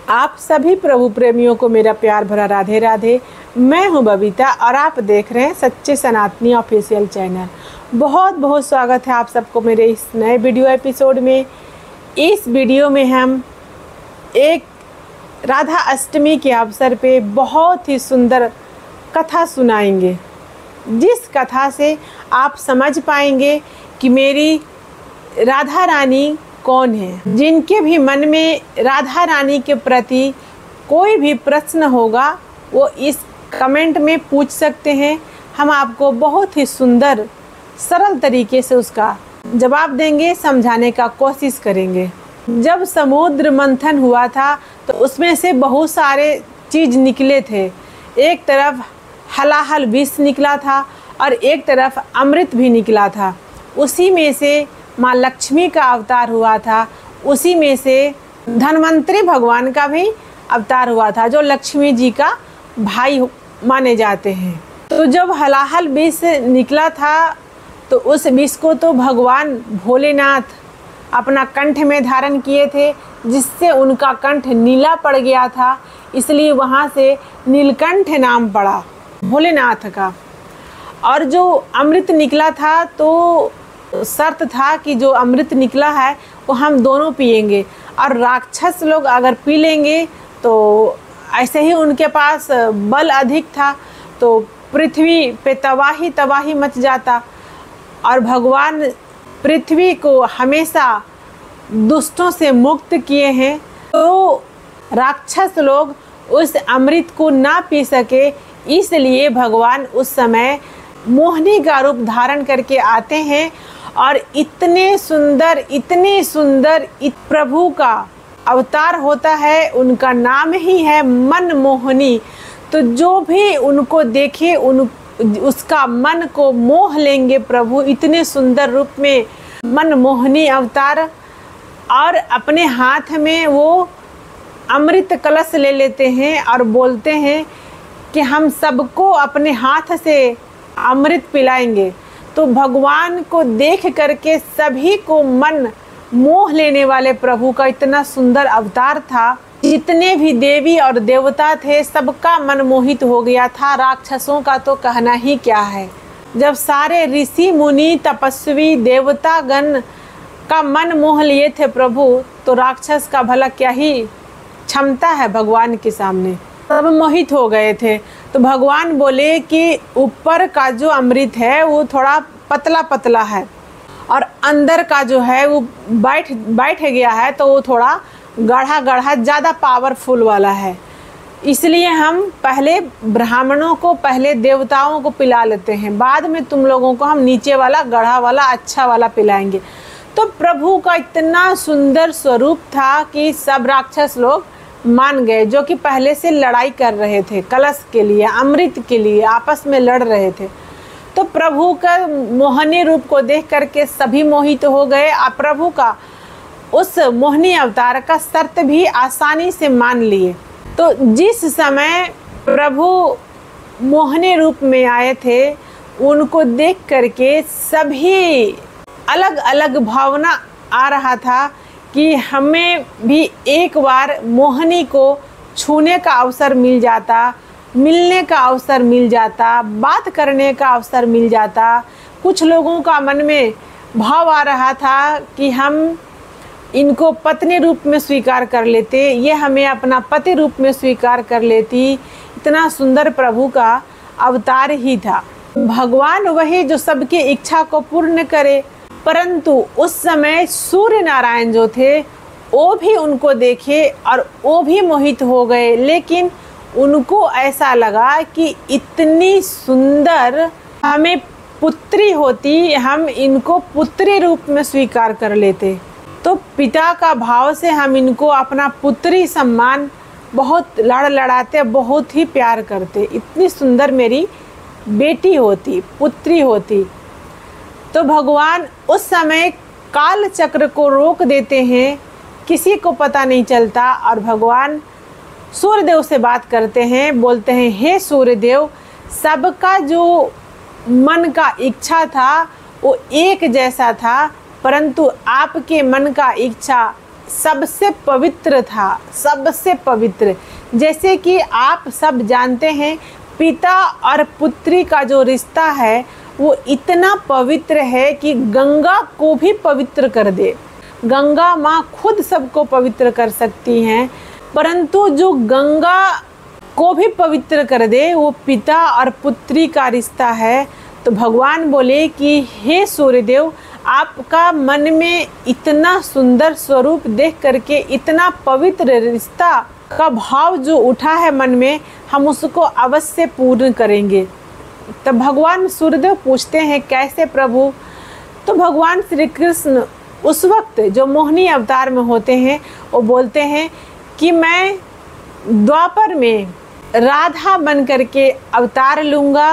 आप सभी प्रभु प्रेमियों को मेरा प्यार भरा राधे राधे। मैं हूं बबीता और आप देख रहे हैं सच्चे सनातनी ऑफिशियल चैनल। बहुत बहुत स्वागत है आप सबको मेरे इस नए वीडियो एपिसोड में। इस वीडियो में हम एक राधा अष्टमी के अवसर पे बहुत ही सुंदर कथा सुनाएंगे, जिस कथा से आप समझ पाएंगे कि मेरी राधा रानी कौन है। जिनके भी मन में राधा रानी के प्रति कोई भी प्रश्न होगा वो इस कमेंट में पूछ सकते हैं। हम आपको बहुत ही सुंदर सरल तरीके से उसका जवाब देंगे, समझाने का कोशिश करेंगे। जब समुद्र मंथन हुआ था तो उसमें से बहुत सारे चीज़ निकले थे। एक तरफ हलाहल विष निकला था और एक तरफ अमृत भी निकला था। उसी में से माँ लक्ष्मी का अवतार हुआ था, उसी में से धन्वंतरी भगवान का भी अवतार हुआ था, जो लक्ष्मी जी का भाई माने जाते हैं। तो जब हलाहल विष निकला था तो उस विष को तो भगवान भोलेनाथ अपना कंठ में धारण किए थे, जिससे उनका कंठ नीला पड़ गया था। इसलिए वहाँ से नीलकंठ नाम पड़ा भोलेनाथ का। और जो अमृत निकला था तो शर्त था कि जो अमृत निकला है वो हम दोनों पिएंगे, और राक्षस लोग अगर पी लेंगे तो ऐसे ही उनके पास बल अधिक था तो पृथ्वी पे तबाही मच जाता। और भगवान पृथ्वी को हमेशा दुष्टों से मुक्त किए हैं, तो राक्षस लोग उस अमृत को ना पी सके, इसलिए भगवान उस समय मोहिनी का रूप धारण करके आते हैं। और इतने सुंदर प्रभु का अवतार होता है, उनका नाम ही है मनमोहिनी। तो जो भी उनको देखे उसका मन को मोह लेंगे प्रभु। इतने सुंदर रूप में मनमोहिनी अवतार, और अपने हाथ में वो अमृत कलश ले लेते हैं और बोलते हैं कि हम सबको अपने हाथ से अमृत पिलाएंगे। तो भगवान को देख करके सभी को मन मोह लेने वाले प्रभु का इतना सुंदर अवतार था। जितने भी देवी और देवता थे सबका मन मोहित हो गया था। राक्षसों का तो कहना ही क्या है। जब सारे ऋषि मुनि तपस्वी देवतागण का मन मोह लिए थे प्रभु, तो राक्षस का भला क्या ही क्षमता है भगवान के सामने। सब मोहित हो गए थे। तो भगवान बोले कि ऊपर का जो अमृत है वो थोड़ा पतला पतला है, और अंदर का जो है वो बैठ गया है, तो वो थोड़ा गाढ़ा गाढ़ा ज़्यादा पावरफुल वाला है। इसलिए हम पहले ब्राह्मणों को, पहले देवताओं को पिला लेते हैं, बाद में तुम लोगों को हम नीचे वाला गाढ़ा वाला अच्छा वाला पिलाएंगे। तो प्रभु का इतना सुंदर स्वरूप था कि सब राक्षस लोग मान गए, जो कि पहले से लड़ाई कर रहे थे कलश के लिए, अमृत के लिए आपस में लड़ रहे थे। तो प्रभु का मोहिनी रूप को देख करके सभी मोहित हो गए। और प्रभु का उस मोहिनी अवतार का शर्त भी आसानी से मान लिए। तो जिस समय प्रभु मोहिनी रूप में आए थे, उनको देख करके सभी अलग अलग भावना आ रहा था कि हमें भी एक बार मोहिनी को छूने का अवसर मिल जाता, मिलने का अवसर मिल जाता, बात करने का अवसर मिल जाता। कुछ लोगों का मन में भाव आ रहा था कि हम इनको पत्नी रूप में स्वीकार कर लेते, ये हमें अपना पति रूप में स्वीकार कर लेती। इतना सुंदर प्रभु का अवतार ही था। भगवान वही जो सबकी इच्छा को पूर्ण करे। परंतु उस समय सूर्य नारायण जो थे वो भी उनको देखे और वो भी मोहित हो गए। लेकिन उनको ऐसा लगा कि इतनी सुंदर हमें पुत्री होती, हम इनको पुत्री रूप में स्वीकार कर लेते, तो पिता का भाव से हम इनको अपना पुत्री सम्मान बहुत लड़ाते, बहुत ही प्यार करते। इतनी सुंदर मेरी बेटी होती, पुत्री होती। तो भगवान उस समय काल चक्र को रोक देते हैं, किसी को पता नहीं चलता। और भगवान सूर्यदेव से बात करते हैं, बोलते हैं हे सूर्यदेव, सबका जो मन का इच्छा था वो एक जैसा था, परंतु आपके मन का इच्छा सबसे पवित्र था, सबसे पवित्र। जैसे कि आप सब जानते हैं, पिता और पुत्री का जो रिश्ता है वो इतना पवित्र है कि गंगा को भी पवित्र कर दे। गंगा माँ खुद सबको पवित्र कर सकती हैं, परंतु जो गंगा को भी पवित्र कर दे वो पिता और पुत्री का रिश्ता है। तो भगवान बोले कि हे सूर्यदेव, आपका मन में इतना सुंदर स्वरूप देख करके, इतना पवित्र रिश्ता का भाव जो उठा है मन में, हम उसको अवश्य पूर्ण करेंगे। तब भगवान सूर्यदेव पूछते हैं, कैसे प्रभु? तो भगवान श्री कृष्ण उस वक्त जो मोहिनी अवतार में होते हैं वो बोलते हैं कि मैं द्वापर में राधा बन करके अवतार लूँगा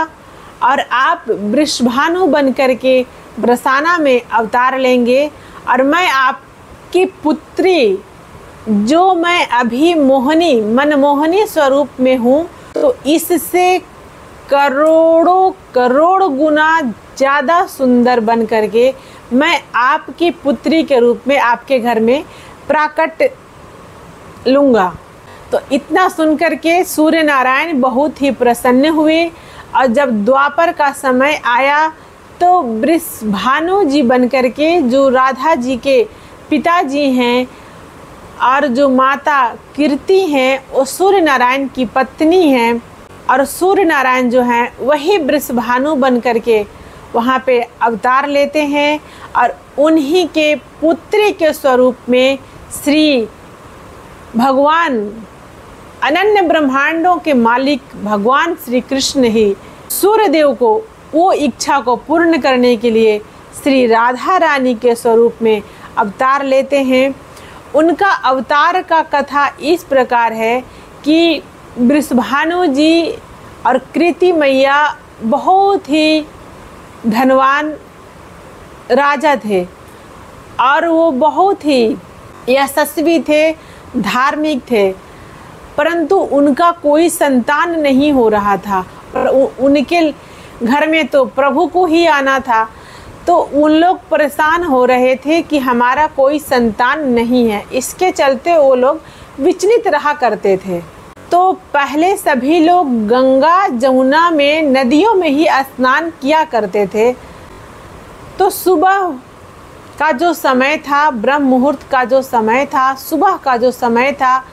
और आप वृषभानु बन करके बरसाना में अवतार लेंगे, और मैं आपकी पुत्री जो मैं अभी मोहिनी मनमोहनी स्वरूप में हूँ, तो इससे करोड़ों करोड़ गुना ज़्यादा सुंदर बन करके मैं आपकी पुत्री के रूप में आपके घर में प्राकट लूँगा। तो इतना सुनकर के सूर्य नारायण बहुत ही प्रसन्न हुए, और जब द्वापर का समय आया तो वृषभानु जी बन करके, जो राधा जी के पिताजी हैं और जो माता कीर्ति हैं, वो सूर्य नारायण की पत्नी हैं, और सूर्य नारायण जो हैं वही वृषभानु बन करके वहाँ पे अवतार लेते हैं, और उन्हीं के पुत्री के स्वरूप में श्री भगवान अनन्य ब्रह्मांडों के मालिक भगवान श्री कृष्ण ही सूर्यदेव को वो इच्छा को पूर्ण करने के लिए श्री राधा रानी के स्वरूप में अवतार लेते हैं। उनका अवतार का कथा इस प्रकार है कि वृषभानु जी और कृति मैया बहुत ही धनवान राजा थे, और वो बहुत ही यशस्वी थे, धार्मिक थे, परंतु उनका कोई संतान नहीं हो रहा था। पर उनके घर में तो प्रभु को ही आना था, तो उन लोग परेशान हो रहे थे कि हमारा कोई संतान नहीं है। इसके चलते वो लोग विचलित रहा करते थे। तो पहले सभी लोग गंगा जमुना में, नदियों में ही स्नान किया करते थे। तो सुबह का जो समय था, ब्रह्म मुहूर्त का जो समय था, सुबह का जो समय था,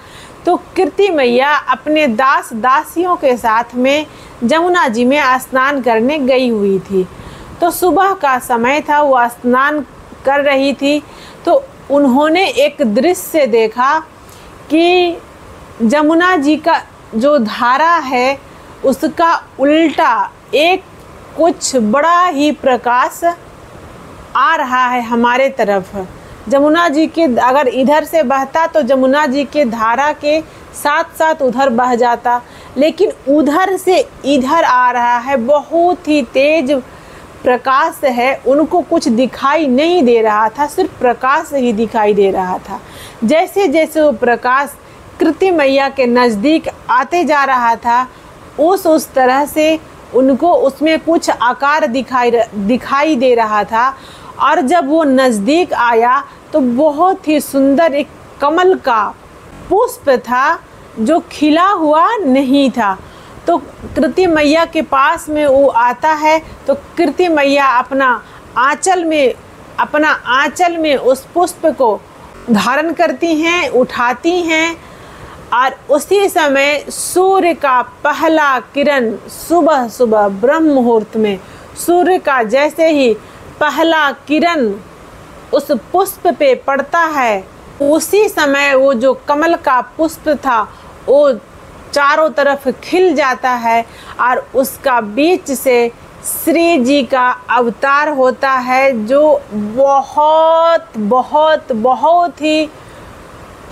तो कीर्ति मैया अपने दास दासियों के साथ में जमुना जी में स्नान करने गई हुई थी। तो सुबह का समय था, वो स्नान कर रही थी, तो उन्होंने एक दृश्य देखा कि जमुना जी का जो धारा है उसका उल्टा एक कुछ बड़ा ही प्रकाश आ रहा है हमारे तरफ। जमुना जी के अगर इधर से बहता तो जमुना जी के धारा के साथ साथ उधर बह जाता, लेकिन उधर से इधर आ रहा है, बहुत ही तेज प्रकाश है। उनको कुछ दिखाई नहीं दे रहा था, सिर्फ प्रकाश ही दिखाई दे रहा था। जैसे जैसे वो प्रकाश कीर्ति मैया के नज़दीक आते जा रहा था, उस तरह से उनको उसमें कुछ आकार दिखाई दे रहा था। और जब वो नज़दीक आया तो बहुत ही सुंदर एक कमल का पुष्प था जो खिला हुआ नहीं था। तो कीर्ति मैया के पास में वो आता है, तो कीर्ति मैया अपना आंचल में उस पुष्प को धारण करती हैं, उठाती हैं, और उसी समय सूर्य का पहला किरण सुबह सुबह ब्रह्म मुहूर्त में सूर्य का जैसे ही पहला किरण उस पुष्प पे पड़ता है, उसी समय वो जो कमल का पुष्प था वो चारों तरफ खिल जाता है, और उसका बीच से श्री जी का अवतार होता है, जो बहुत बहुत बहुत ही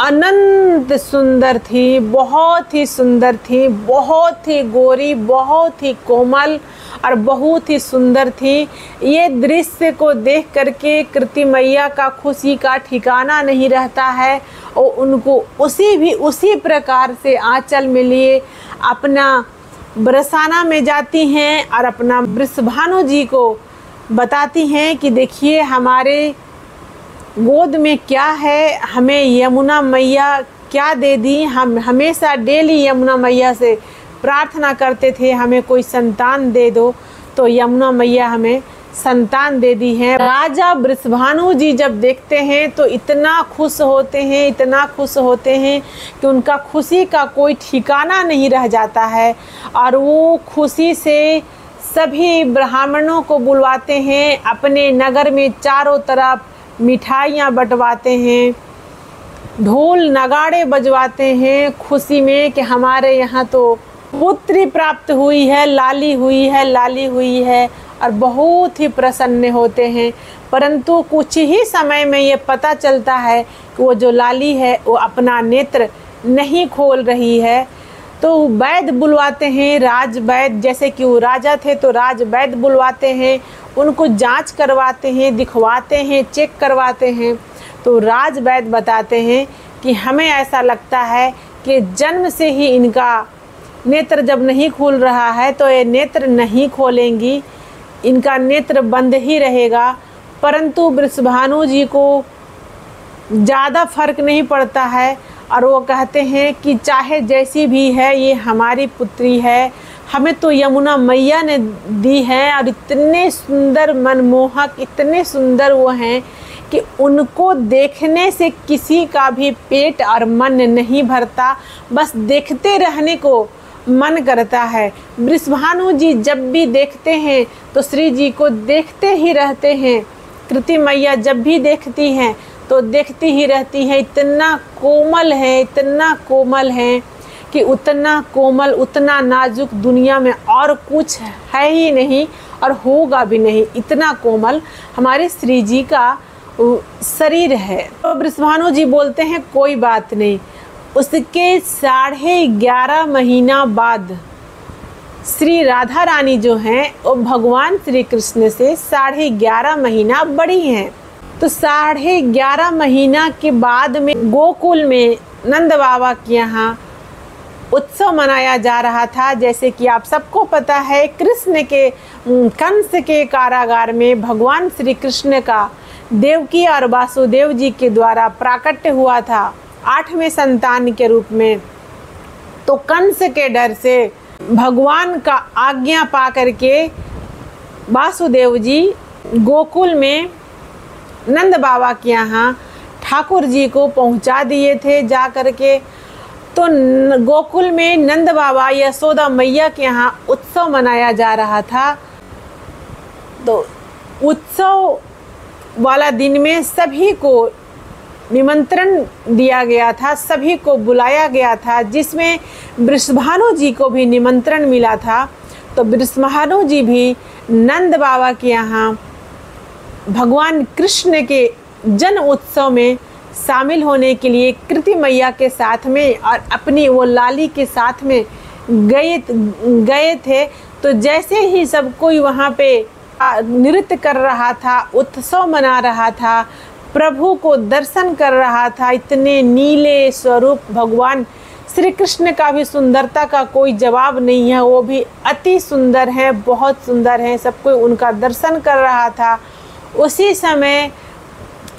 अनंत सुंदर थी, बहुत ही सुंदर थी, बहुत ही गोरी, बहुत ही कोमल और बहुत ही सुंदर थी। ये दृश्य को देख करके कीर्ति मैया का खुशी का ठिकाना नहीं रहता है, और उनको उसी प्रकार से आंचल में लिए अपना बरसाना में जाती हैं और अपना वृषभानु जी को बताती हैं कि देखिए हमारे गोद में क्या है, हमें यमुना मैया क्या दे दी। हम हमेशा डेली यमुना मैया से प्रार्थना करते थे हमें कोई संतान दे दो, तो यमुना मैया हमें संतान दे दी है। राजा वृषभानु जी जब देखते हैं तो इतना खुश होते हैं, इतना खुश होते हैं कि उनका खुशी का कोई ठिकाना नहीं रह जाता है। और वो खुशी से सभी ब्राह्मणों को बुलवाते हैं, अपने नगर में चारों तरफ मिठाइयाँ बंटवाते हैं, ढोल नगाड़े बजवाते हैं खुशी में कि हमारे यहाँ तो पुत्री प्राप्त हुई है, लाली हुई है, लाली हुई है, और बहुत ही प्रसन्न होते हैं। परंतु कुछ ही समय में ये पता चलता है कि वो जो लाली है वो अपना नेत्र नहीं खोल रही है। तो वैद्य बुलवाते हैं, राज वैद्य, जैसे कि वो राजा थे तो राज वैद्य बुलवाते हैं, उनको जांच करवाते हैं, दिखवाते हैं, चेक करवाते हैं। तो राज वैद्य बताते हैं कि हमें ऐसा लगता है कि जन्म से ही इनका नेत्र जब नहीं खुल रहा है तो ये नेत्र नहीं खोलेंगी, इनका नेत्र बंद ही रहेगा। परंतु वृषभानु जी को ज़्यादा फर्क नहीं पड़ता है और वो कहते हैं कि चाहे जैसी भी है ये हमारी पुत्री है, हमें तो यमुना मैया ने दी है। और इतने सुंदर मनमोहक, इतने सुंदर वो हैं कि उनको देखने से किसी का भी पेट और मन नहीं भरता, बस देखते रहने को मन करता है। वृषभानु जी जब भी देखते हैं तो श्री जी को देखते ही रहते हैं। कृति मैया जब भी देखती हैं तो देखती ही रहती हैं। इतना कोमल है, इतना कोमल है कि उतना कोमल, उतना नाजुक दुनिया में और कुछ है ही नहीं और होगा भी नहीं। इतना कोमल हमारे श्री जी का शरीर है। तो वृषभानु जी बोलते हैं कोई बात नहीं। उसके 11.5 महीना बाद श्री राधा रानी जो हैं वो भगवान श्री कृष्ण से 11.5 महीना बड़ी हैं। तो 11.5 महीना के बाद में गोकुल में नंद बाबा के यहाँ उत्सव मनाया जा रहा था। जैसे कि आप सबको पता है, कृष्ण के कंस के कारागार में भगवान श्री कृष्ण का देवकी और वासुदेव जी के द्वारा प्राकट्य हुआ था 8वें संतान के रूप में। तो कंस के डर से भगवान का आज्ञा पा करके वासुदेव जी गोकुल में नंद बाबा के यहाँ ठाकुर जी को पहुँचा दिए थे जा करके। तो गोकुल में नंद बाबा यशोदा मैया के यहाँ उत्सव मनाया जा रहा था। तो उत्सव वाला दिन में सभी को निमंत्रण दिया गया था, सभी को बुलाया गया था, जिसमें वृषभानु जी को भी निमंत्रण मिला था। तो वृषभानु जी भी नंद बाबा के यहाँ भगवान कृष्ण के जन्म उत्सव में शामिल होने के लिए कृति मैया के साथ में और अपनी वो लाली के साथ में गए थे। तो जैसे ही सब कोई वहाँ पे नृत्य कर रहा था, उत्सव मना रहा था, प्रभु को दर्शन कर रहा था, इतने नीले स्वरूप भगवान श्री कृष्ण का भी सुंदरता का कोई जवाब नहीं है, वो भी अति सुंदर हैं, बहुत सुंदर हैं। सब कोई उनका दर्शन कर रहा था। उसी समय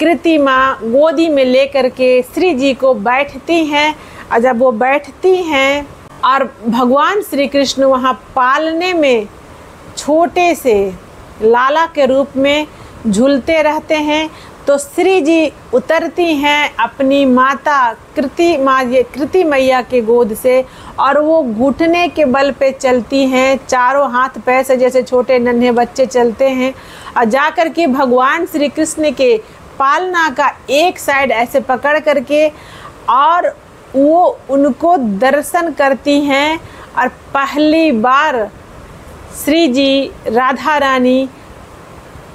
कृति माँ गोदी में लेकर के श्री जी को बैठती हैं। और जब वो बैठती हैं और भगवान श्री कृष्ण वहाँ पालने में छोटे से लाला के रूप में झूलते रहते हैं, तो श्री जी उतरती हैं अपनी माता कृति मैया के गोद से और वो घुटने के बल पे चलती हैं, चारों हाथ पैर से जैसे छोटे नन्हे बच्चे चलते हैं। और जाकर के भगवान श्री कृष्ण के पालना का एक साइड ऐसे पकड़ करके और वो उनको दर्शन करती हैं। और पहली बार श्री जी राधा रानी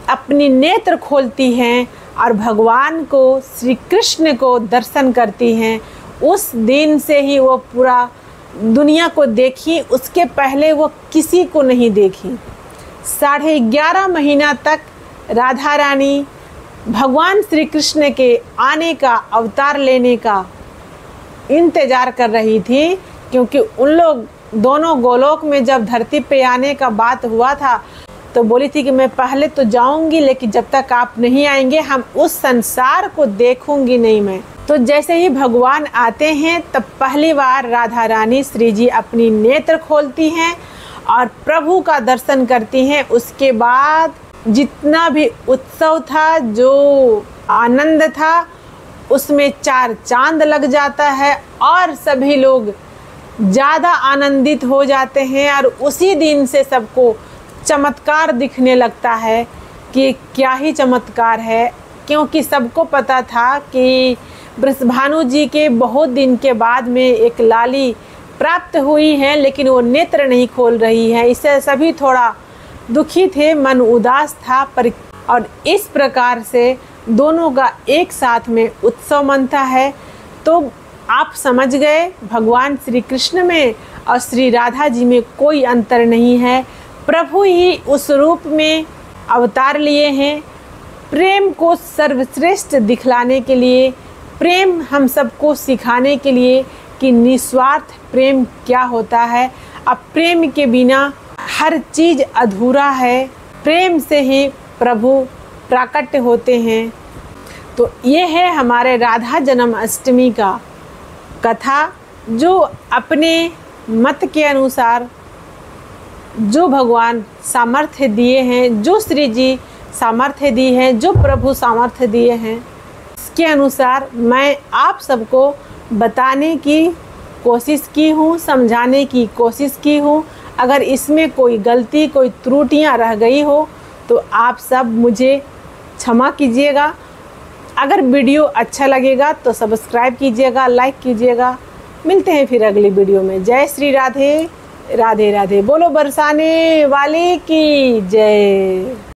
अपनी नेत्र खोलती हैं और भगवान को, श्री कृष्ण को दर्शन करती हैं। उस दिन से ही वो पूरा दुनिया को देखी, उसके पहले वो किसी को नहीं देखी। 11.5 महीना तक राधा रानी भगवान श्री कृष्ण के आने का, अवतार लेने का इंतज़ार कर रही थी, क्योंकि उन लोग दोनों गोलोक में जब धरती पे आने का बात हुआ था तो बोली थी कि मैं पहले तो जाऊंगी, लेकिन जब तक आप नहीं आएंगे हम उस संसार को देखूंगी नहीं मैं। तो जैसे ही भगवान आते हैं तब पहली बार राधा रानी श्री जी अपनी नेत्र खोलती हैं और प्रभु का दर्शन करती हैं। उसके बाद जितना भी उत्सव था, जो आनंद था, उसमें चार चांद लग जाता है और सभी लोग ज़्यादा आनंदित हो जाते हैं। और उसी दिन से सबको चमत्कार दिखने लगता है कि क्या ही चमत्कार है, क्योंकि सबको पता था कि वृषभानु जी के बहुत दिन के बाद में एक लाली प्राप्त हुई है, लेकिन वो नेत्र नहीं खोल रही है। इससे सभी थोड़ा दुखी थे, मन उदास था। और इस प्रकार से दोनों का एक साथ में उत्सव मनता है। तो आप समझ गए, भगवान श्री कृष्ण में और श्री राधा जी में कोई अंतर नहीं है। प्रभु ही उस रूप में अवतार लिए हैं, प्रेम को सर्वश्रेष्ठ दिखलाने के लिए, प्रेम हम सबको सिखाने के लिए कि निस्वार्थ प्रेम क्या होता है। अब प्रेम के बिना हर चीज़ अधूरा है, प्रेम से ही प्रभु प्राकट्य होते हैं। तो ये है हमारे राधा जन्माष्टमी का कथा, जो अपने मत के अनुसार जो भगवान सामर्थ्य दिए हैं, जो श्री जी सामर्थ्य दी है, जो प्रभु सामर्थ्य दिए हैं, इसके अनुसार मैं आप सबको बताने की कोशिश की हूँ, समझाने की कोशिश की हूँ। अगर इसमें कोई गलती, कोई त्रुटियाँ रह गई हो तो आप सब मुझे क्षमा कीजिएगा। अगर वीडियो अच्छा लगेगा तो सब्सक्राइब कीजिएगा, लाइक कीजिएगा। मिलते हैं फिर अगली वीडियो में। जय श्री राधे, राधे राधे। बोलो बरसाने वाले की जय।